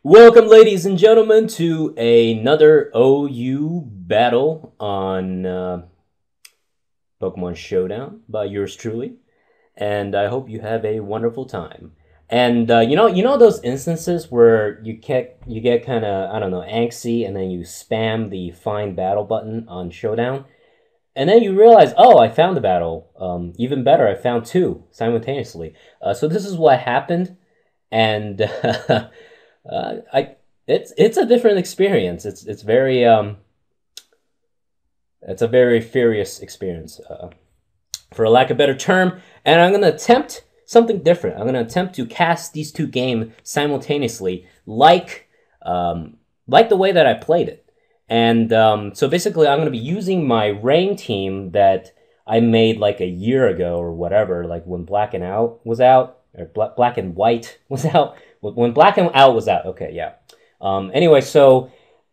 Welcome, ladies and gentlemen, to another OU battle on Pokemon Showdown by yours truly, and I hope you have a wonderful time. And you know those instances where you get kind of, I don't know, angsty, and then you spam the find battle button on Showdown, and then you realize, oh, I found the battle. Even better, I found two simultaneously. So this is what happened, and I it's a different experience. It's a very furious experience, for a lack of a better term. And I'm gonna attempt something different. I'm gonna attempt to cast these two games simultaneously, like the way that I played it. And so basically, I'm gonna be using my rain team that I made like a year ago or whatever, like when Black and Out was out, or Black and White was out. When Black and Out was out, okay, yeah. Anyway, so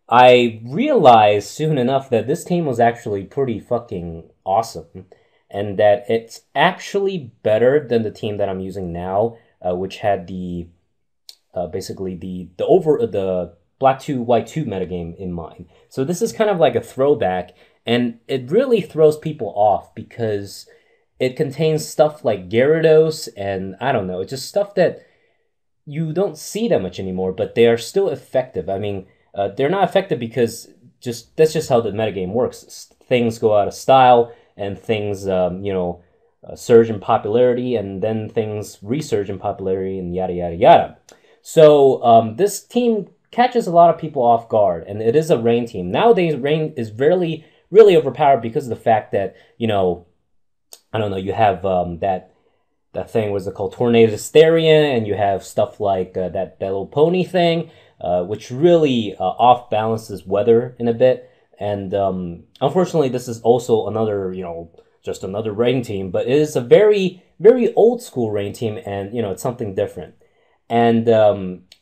I realized soon enough that this team was actually pretty fucking awesome, and that it's actually better than the team that I'm using now, which had the basically the Black 2 White 2 metagame in mind. So this is kind of like a throwback, and it really throws people off because it contains stuff like Gyarados and I don't know, it's just stuff that you don't see that much anymore, but they are still effective. I mean, they're not effective because that's just how the metagame works. Things go out of style, and things surge in popularity, and then things resurge in popularity, and yada yada yada. So this team catches a lot of people off guard, and it is a rain team. Nowadays, rain is really overpowered because of the fact that I don't know, you have that thing, was it called, Tornado Hysteria, and you have stuff like that little pony thing, which really off balances weather in a bit. And unfortunately, this is also another, just another rain team, but it is a very, very old school rain team, and it's something different. And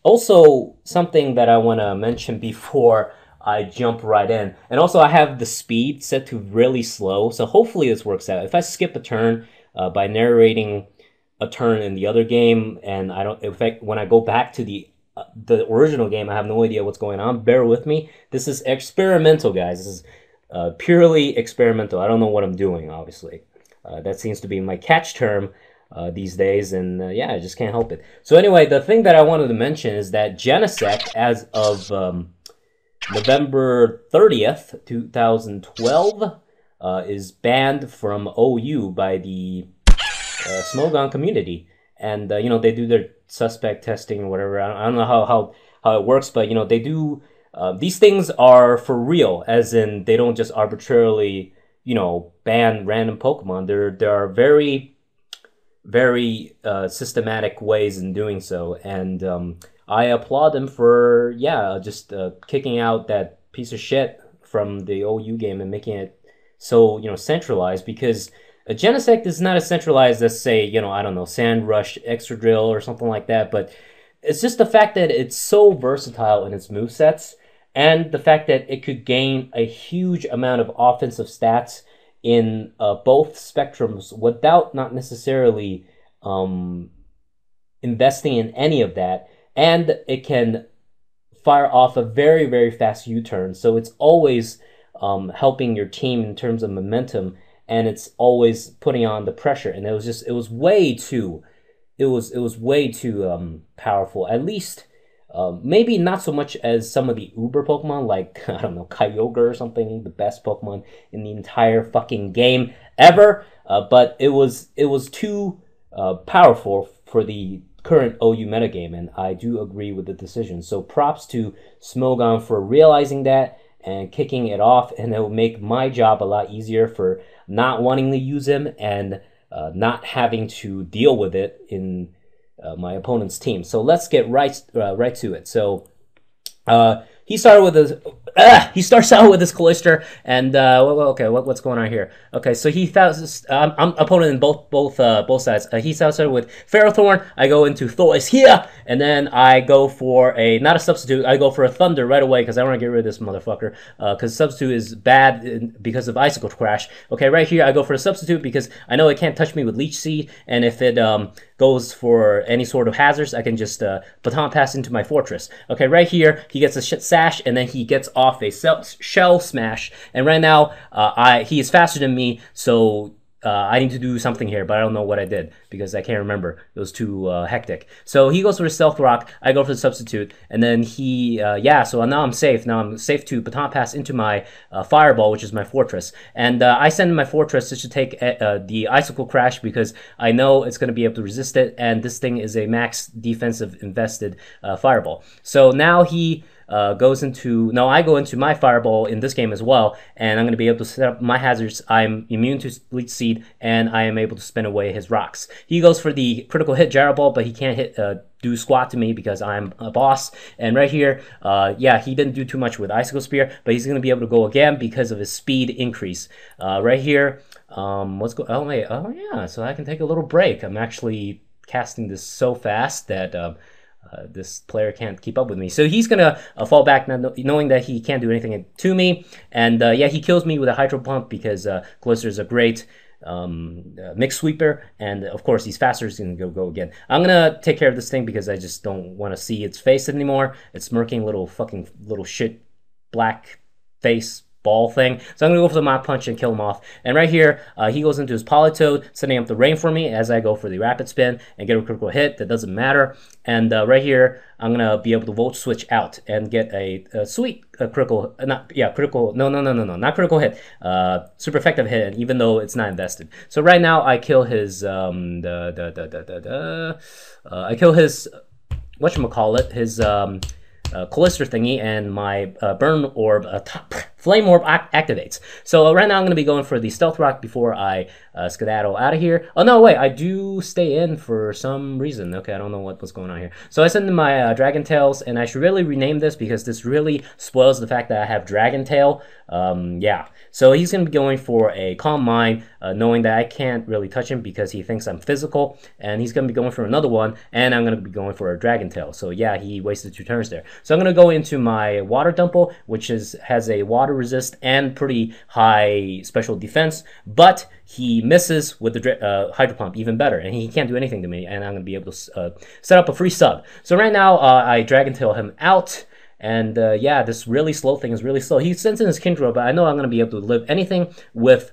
also something that I want to mention before I jump right in. And also, I have the speed set to really slow, so hopefully this works out. If I skip a turn by narrating a turn in the other game, and when I go back to the original game, I have no idea what's going on. Bear with me. This is experimental, guys. This is purely experimental. I don't know what I'm doing, obviously. That seems to be my catch term these days, and yeah, I just can't help it. So anyway, the thing that I wanted to mention is that Genesect, as of November 30th, 2012, is banned from OU by the Smogon community. And, they do their suspect testing or whatever. I don't know how it works, but, they do... these things are for real, as in they don't just arbitrarily, ban random Pokemon. There are very, very systematic ways in doing so. And I applaud them for, just kicking out that piece of shit from the OU game and making it so, centralized, because a Genesect is not as centralized as, say, I don't know, Sandrush, Excadrill, or something like that, but it's just the fact that it's so versatile in its movesets, and the fact that it could gain a huge amount of offensive stats in both spectrums without not necessarily investing in any of that, and it can fire off a very, very fast U-turn, so it's always helping your team in terms of momentum, and it's always putting on the pressure. And it was way too powerful. At least maybe not so much as some of the Uber Pokemon, like I don't know, Kyogre or something, the best Pokemon in the entire fucking game ever. But it was too powerful for the current OU metagame, and I do agree with the decision. So props to Smogon for realizing that and kicking it off, and it will make my job a lot easier for not wanting to use him and not having to deal with it in my opponent's team. So let's get right to it. So he started with He starts out with his Cloister, and okay, what's going on here? Okay, so he thousands. I'm opponent in both sides. He starts out with Ferrothorn. I go into Thor here, and then I go for a not a substitute. I go for a Thunder right away because I want to get rid of this motherfucker. Because substitute is bad because of Icicle Crash. Okay, right here I go for a substitute because I know it can't touch me with Leech Seed, and if it goes for any sort of hazards, I can just baton pass into my fortress. Okay, right here he gets a sash, and then he gets off a shell smash. And right now he is faster than me, so I need to do something here, but I don't know what I did because I can't remember. It was too hectic. So he goes for the Stealth Rock. I go for the substitute, and then he, yeah. So now I'm safe. Now I'm safe to baton pass into my Fireball, which is my fortress. And I send my fortress just to take the Icicle Crash because I know it's going to be able to resist it, and this thing is a max defensive invested Fireball. So now he goes into, no, I go into my Fireball in this game as well, and I'm going to be able to set up my hazards. I'm immune to Leech Seed, and I am able to spin away his rocks. He goes for the critical hit Gyro Ball, but he can't hit do squat to me because I'm a boss. And right here, yeah, he didn't do too much with Icicle Spear, but he's going to be able to go again because of his speed increase. Right here, oh wait, oh yeah, so I can take a little break. I'm actually casting this so fast that this player can't keep up with me. So he's going to fall back knowing that he can't do anything to me. And yeah, he kills me with a Hydro Pump because Cloister is a great mix sweeper, and of course he's faster, he's gonna go again. I'm gonna take care of this thing because I just don't want to see its face anymore. It's smirking little shit black face ball thing. So I'm gonna go for the Mach Punch and kill him off. And right here, he goes into his Politoed, setting up the rain for me as I go for the Rapid Spin and get a critical hit. That doesn't matter. And right here, I'm gonna be able to Volt Switch out and get a sweet critical, not critical hit, super effective hit, even though it's not invested. So right now, I kill his I kill his whatchamacallit, his Cloister thingy, and my Burn Orb, Flame Orb activates. So right now I'm going to be going for the Stealth Rock before I skedaddle out of here. Oh no, wait, I do stay in for some reason. Okay, I don't know what's going on here. So I send in my Dragon Tails, and I should really rename this because this really spoils the fact that I have Dragon Tail. Yeah, so he's going to be going for a Calm Mind, knowing that I can't really touch him because he thinks I'm physical, and he's going to be going for another one, and I'm going to be going for a Dragon Tail. So yeah, he wasted 2 turns there. So I'm going to go into my Water Dumple, which has a water resist and pretty high special defense, but he misses with the Hydro Pump even better, and he can't do anything to me, and I'm going to be able to set up a free sub. So right now, I Dragon Tail him out, and yeah, this really slow thing is really slow. He sends in his Kingdra, but I know I'm going to be able to live anything with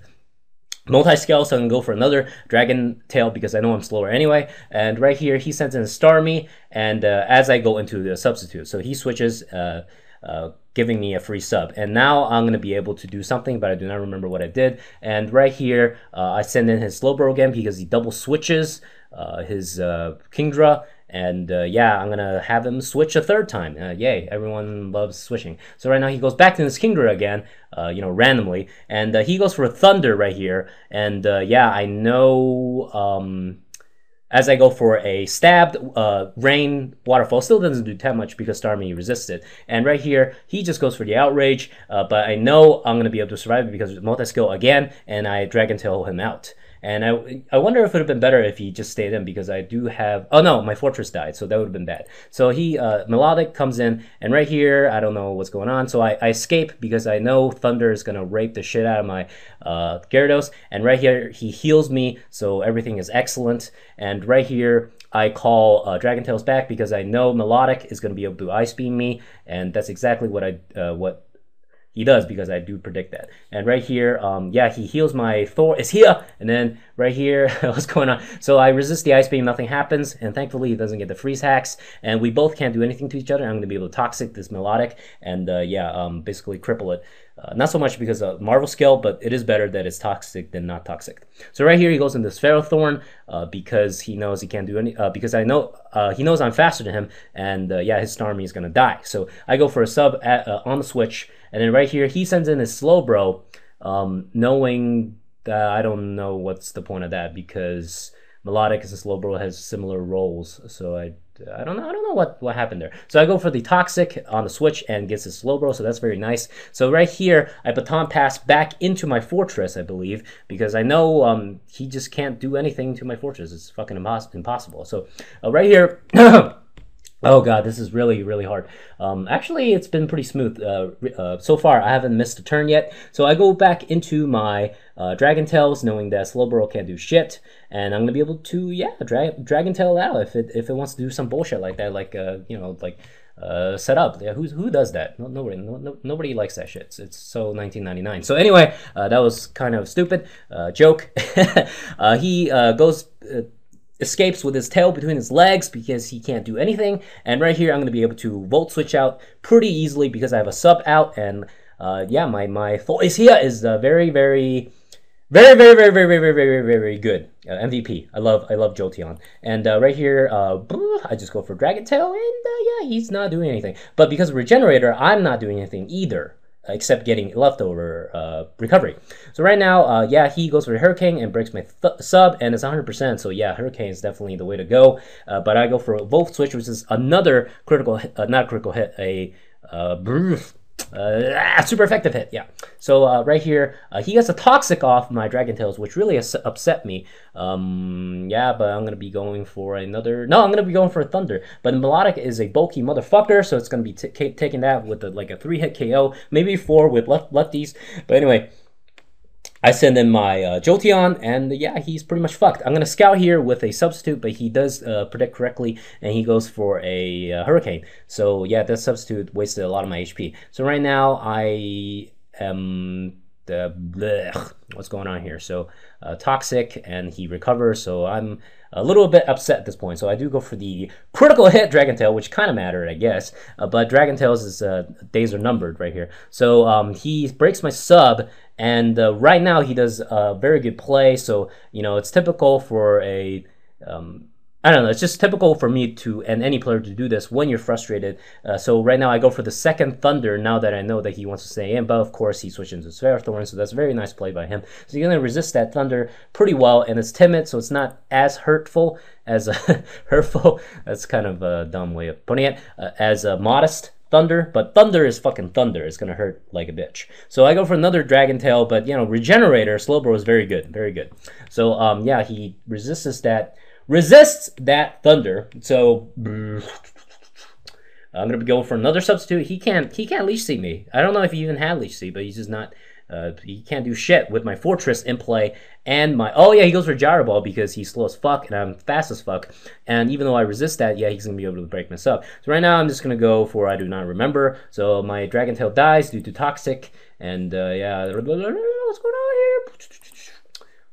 multi-scale, so I can go for another Dragon Tail because I know I'm slower anyway. And right here, he sends in a Starmie, and as I go into the substitute, so he switches, giving me a free sub. And now I'm going to be able to do something, but I do not remember what I did. And right here, I send in his Slowbro again because he double switches his Kingdra. And yeah, I'm going to have him switch a 3rd time. Yay, everyone loves switching. So right now he goes back to his Kingdra again, you know, randomly. And he goes for a Thunder right here. And yeah, I know as I go for a stabbed rain waterfall, still doesn't do that much because Starmie resists it. And right here, he just goes for the Outrage, but I know I'm going to be able to survive it because of multi-skill again, and I Dragon Tail him out. And I wonder if it would have been better if he just stayed in because I do have... Oh no, my fortress died, so that would have been bad. So he, Melodic comes in, and right here, I don't know what's going on. So I escape because I know Thunder is going to rape the shit out of my Gyarados. And right here, he heals me, so everything is excellent. And right here, I call Dragon Tails back because I know Melodic is going to be able to Ice Beam me. And that's exactly what he does because I do predict that. And right here, yeah, he heals my Thor. Is here, and then right here, what's going on? So I resist the Ice Beam, nothing happens, and thankfully he doesn't get the freeze hacks. And we both can't do anything to each other. I'm going to be able to Toxic this Melodic, and yeah, basically cripple it. Not so much because of Marvel skill, but it is better that it's toxic than not toxic. So right here he goes into Ferrothorn because he knows he can't do any. Because I know he knows I'm faster than him, and yeah, his Starmie is gonna die. So I go for a sub on the switch, and then right here he sends in his Slowbro, knowing that I don't know what's the point of that because Melodic and Slowbro has similar roles, so I I don't know. I don't know what happened there. So I go for the Toxic on the switch and gets a Slowbro, so that's very nice. So right here, I baton pass back into my fortress, I believe, because I know he just can't do anything to my fortress. It's fucking impossible. So right here. Oh god, this is really, really hard. Actually, it's been pretty smooth so far. I haven't missed a turn yet. So I go back into my Dragon Tails, knowing that Slowbro can't do shit, and I'm gonna be able to, yeah, Dragon Tail out if it wants to do some bullshit like that, like you know, like set up. Yeah, who does that? Nobody likes that shit. It's so 1999. So anyway, that was kind of stupid joke. He goes. Escapes with his tail between his legs because he can't do anything. And right here, I'm going to be able to Volt Switch out pretty easily because I have a sub out. And yeah, my Thoisia is very, very, very, very, very, very, very, very, very, very good. MVP. I love Jolteon. And right here, I just go for Dragon Tail, and yeah, he's not doing anything. But because of Regenerator, I'm not doing anything either, except getting leftover recovery. So right now, yeah, he goes for Hurricane and breaks my sub, and it's 100%. So yeah, Hurricane is definitely the way to go. But I go for a Volt Switch, which is another critical, not a critical hit, a super effective hit, yeah. So right here, he gets a Toxic off my Dragon Tails, which really upset me. Yeah, but I'm gonna be going for another. No, I'm gonna be going for a Thunder. But Melodic is a bulky motherfucker, so it's gonna be taking that with like a 3-hit KO, maybe 4 with lefties. But anyway, I send in my Jolteon, and yeah, he's pretty much fucked. I'm going to Scout here with a Substitute, but he does predict correctly, and he goes for a Hurricane. So yeah, that Substitute wasted a lot of my HP. So right now, I am... what's going on here? So Toxic, and he recovers, so I'm a little bit upset at this point. So I do go for the critical hit Dragon Tail, which kind of mattered, I guess. But Dragon Tail's days are numbered right here. So he breaks my sub, and right now he does a very good play. So, you know, it's typical for a... I don't know, it's just typical for me to, and any player to do this when you're frustrated. So right now I go for the second Thunder now that I know that he wants to stay in, but of course he switches into Ferrothorn, so that's a very nice play by him. So you're going to resist that Thunder pretty well, and it's timid, so it's not as hurtful as hurtful. That's kind of a dumb way of putting it. As a modest Thunder, but Thunder is fucking Thunder. It's gonna hurt like a bitch. So I go for another Dragon Tail, but you know, Regenerator, Slowbro is very good, very good. So yeah, he resists that Thunder. So I'm gonna be going for another Substitute. He can't Leech Seed me. I don't know if he even had Leech Seed, but he's just not. He can't do shit with my Fortress in play and my... Oh yeah, he goes for Gyro Ball because he's slow as fuck and I'm fast as fuck. And even though I resist that, yeah, he's gonna be able to break my sub. So right now I'm just gonna go for I do not remember. So my Dragon Tail dies due to Toxic, and yeah, what's going on here?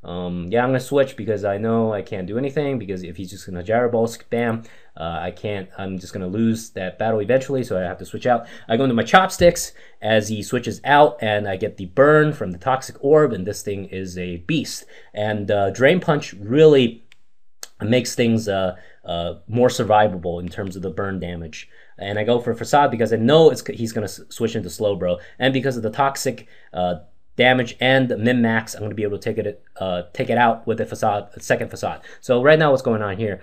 Yeah, I'm gonna switch because I know I can't do anything, because if he's just gonna Gyro Ball, spam, I can't. I'm just gonna lose that battle eventually, so I have to switch out. I go into my Chopsticks as he switches out, and I get the burn from the Toxic Orb, and this thing is a beast. And Drain Punch really makes things more survivable in terms of the burn damage. And I go for Facade because I know he's gonna switch into Slowbro, and because of the Toxic damage and min-max, I'm going to be able to take it out with a second Facade. So right now what's going on here,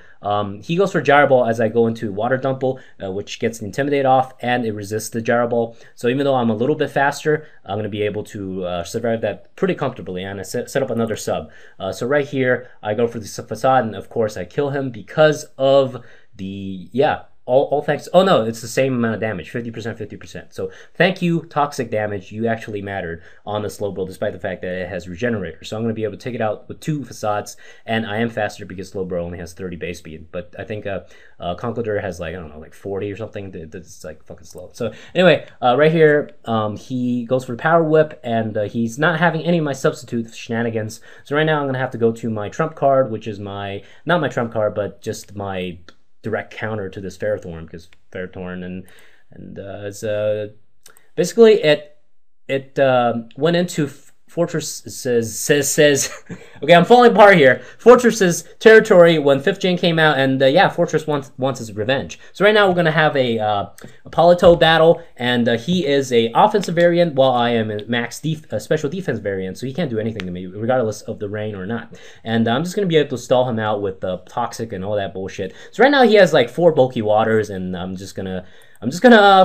he goes for Gyro Ball as I go into Water Dumple, which gets Intimidate off, and it resists the Gyro Ball. So even though I'm a little bit faster, I'm going to be able to survive that pretty comfortably, and I set up another sub. So right here, I go for the Facade, and of course I kill him because of the, yeah, all thanks. Oh no, it's the same amount of damage, 50%, 50%. So thank you, Toxic damage. You actually mattered on the Slowbro, despite the fact that it has Regenerator. So I'm going to be able to take it out with 2 Facades, and I am faster because Slowbro only has 30 base speed. But I think Conkeldurr has like, I don't know, like 40 or something. That's like fucking slow. So anyway, right here, he goes for Power Whip, and he's not having any of my substitute shenanigans. So right now I'm going to have to go to my trump card, which is not my trump card, but just my direct counter to this Ferrothorn, because Ferrothorn and it's basically it went into Fortress says okay, I'm falling apart here. Fortress's territory when 5th gen came out, and yeah, Fortress wants his revenge. So right now we're gonna have a Polito battle, and he is a offensive variant, while I am a special defense variant, so he can't do anything to me, regardless of the rain or not. And I'm just gonna be able to stall him out with Toxic and all that bullshit. So right now he has like 4 bulky waters, and I'm just gonna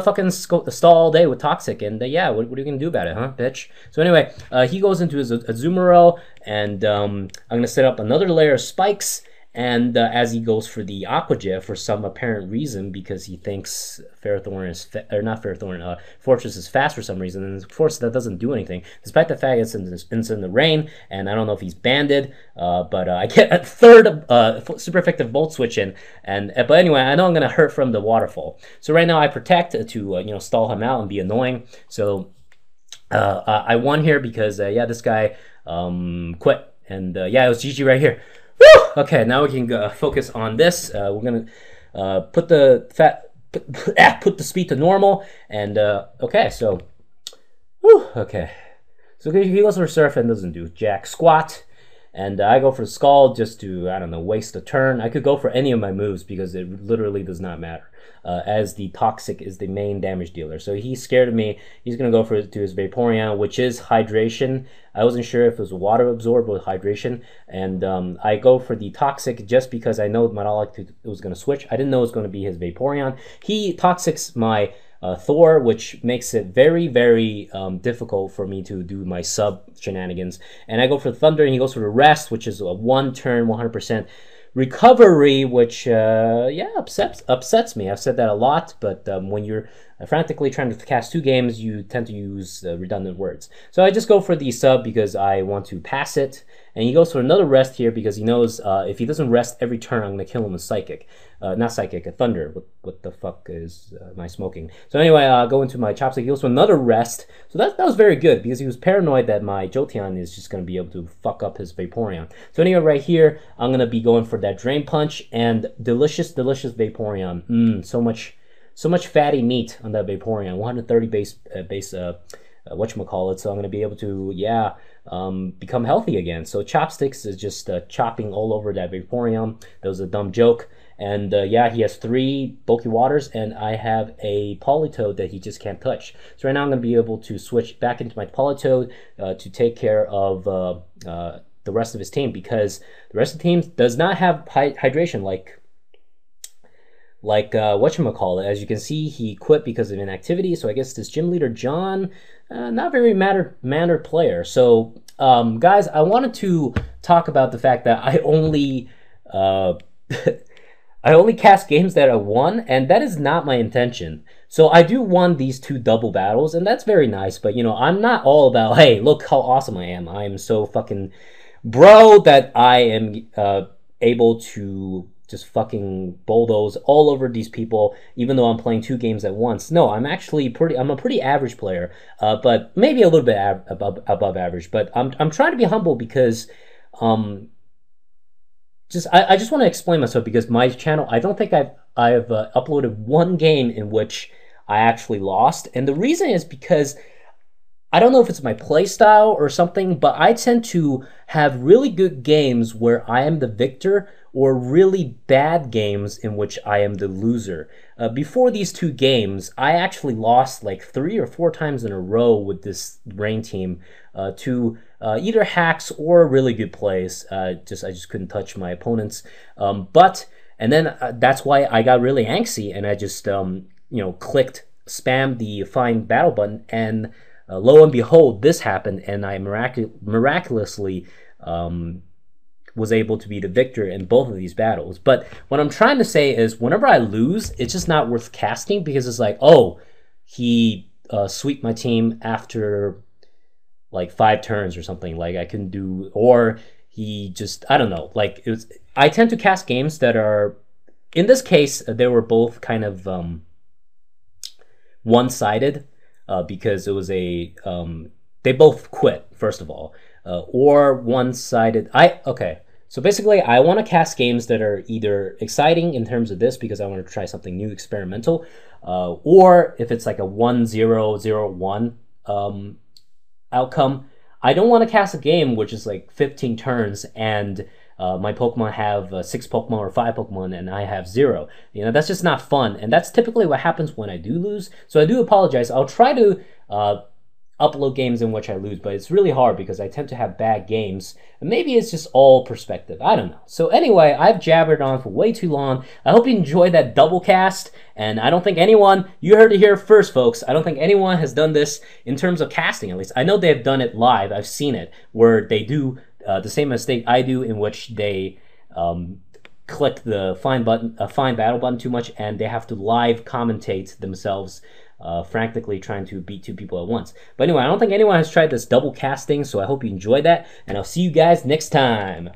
fucking stall all day with Toxic, and yeah, what are you gonna do about it, huh, bitch? So anyway, he goes into his Azumarill, and I'm gonna set up another layer of spikes, and as he goes for the Aqua Jet for some apparent reason, because he thinks Ferrothorn is, or not Ferrothorn, Fortress is fast for some reason, and of course that doesn't do anything, despite the fact it's in the rain, and I don't know if he's banded, but I get a third super effective Volt Switch in, but anyway, I know I'm gonna hurt from the Waterfall. So right now I protect to stall him out and be annoying. So I won here because yeah, this guy quit, and yeah, it was GG right here. Woo! Okay, now we can focus on this. We're gonna put the speed to normal, and okay, so whew, okay, so he goes for Surf and doesn't do jack squat, and I go for Skull just to, I don't know, waste a turn. I could go for any of my moves because it literally does not matter, as the Toxic is the main damage dealer. So he's scared of me. He's going to go to his Vaporeon, which is Hydration. I wasn't sure if it was water absorbed or hydration, and I go for the Toxic just because I know Metalic was going to switch. I didn't know it was going to be his Vaporeon. He Toxics my Thor, which makes it very, very difficult for me to do my sub shenanigans. And I go for Thunder, and he goes for the Rest, which is a 1-turn, 100% recovery, which yeah, upsets me. I've said that a lot, but when you're frantically trying to cast 2 games, you tend to use redundant words. So I just go for the sub because I want to pass it, and he goes for another Rest here because he knows if he doesn't rest every turn, I'm going to kill him with Psychic. Not Psychic, a Thunder. What the fuck is am I smoking? So anyway, I'll go into my Chopstick. He goes for another Rest. So that was very good because he was paranoid that my Jolteon is just going to be able to fuck up his Vaporeon. So anyway, right here, I'm going to be going for that Drain Punch and delicious, delicious Vaporeon. So much fatty meat on that Vaporeon. 130 base whatchamacallit, so I'm going to be able to, yeah, become healthy again. So Chopsticks is just chopping all over that Vaporeon. That was a dumb joke. And yeah, he has 3 bulky waters, and I have a Politoed that he just can't touch. So right now I'm going to be able to switch back into my Politoed to take care of the rest of his team, because the rest of the team does not have hydration like whatchamacallit. As you can see, he quit because of inactivity. So I guess this gym leader John, not very mannered player. So guys, I wanted to talk about the fact that I only I only cast games that I won, and that is not my intention. So I do won these 2 double battles, and that's very nice, but I'm not all about, hey, look how awesome I am. I am so fucking bro that I am able to just fucking bulldoze all over these people, even though I'm playing 2 games at once. No, I'm a pretty average player, but maybe a little bit above average. But I'm trying to be humble because I just want to explain myself, because my channel, I don't think I've uploaded 1 game in which I actually lost, and the reason is because I don't know if it's my play style or something, but I tend to have really good games where I am the victor, or really bad games in which I am the loser. Before these 2 games, I actually lost like 3 or 4 times in a row with this Rain team to either hacks or really good plays. I just couldn't touch my opponents. And then that's why I got really angsty, and I just spammed the find battle button, and lo and behold, this happened, and I miraculously was able to be the victor in both of these battles. But what I'm trying to say is, whenever I lose, it's just not worth casting, because it's like, oh, he sweeped my team after like 5 turns or something. Like I couldn't do, or he just, I don't know. Like I tend to cast games that are, in this case, they were both kind of one-sided, because it was they both quit, first of all, or one-sided. Okay. So basically, I want to cast games that are either exciting in terms of this, because I want to try something new, experimental, or if it's like a 1-0-0-1 outcome, I don't want to cast a game which is like 15 turns and my Pokemon have 6 Pokemon or 5 Pokemon and I have 0. You know, that's just not fun. And that's typically what happens when I do lose. So I do apologize. I'll try to upload games in which I lose, but it's really hard because I tend to have bad games. And maybe it's just all perspective. I don't know. So anyway, I've jabbered on for way too long. I hope you enjoyed that double cast. And I don't think anyone, you heard it here first, folks. I don't think anyone has done this in terms of casting, at least. I know they've done it live. I've seen it, where they do the same mistake I do, in which they click the find battle button too much, and they have to live commentate themselves frantically trying to beat 2 people at once. But anyway, I don't think anyone has tried this double casting, so I hope you enjoyed that, and I'll see you guys next time.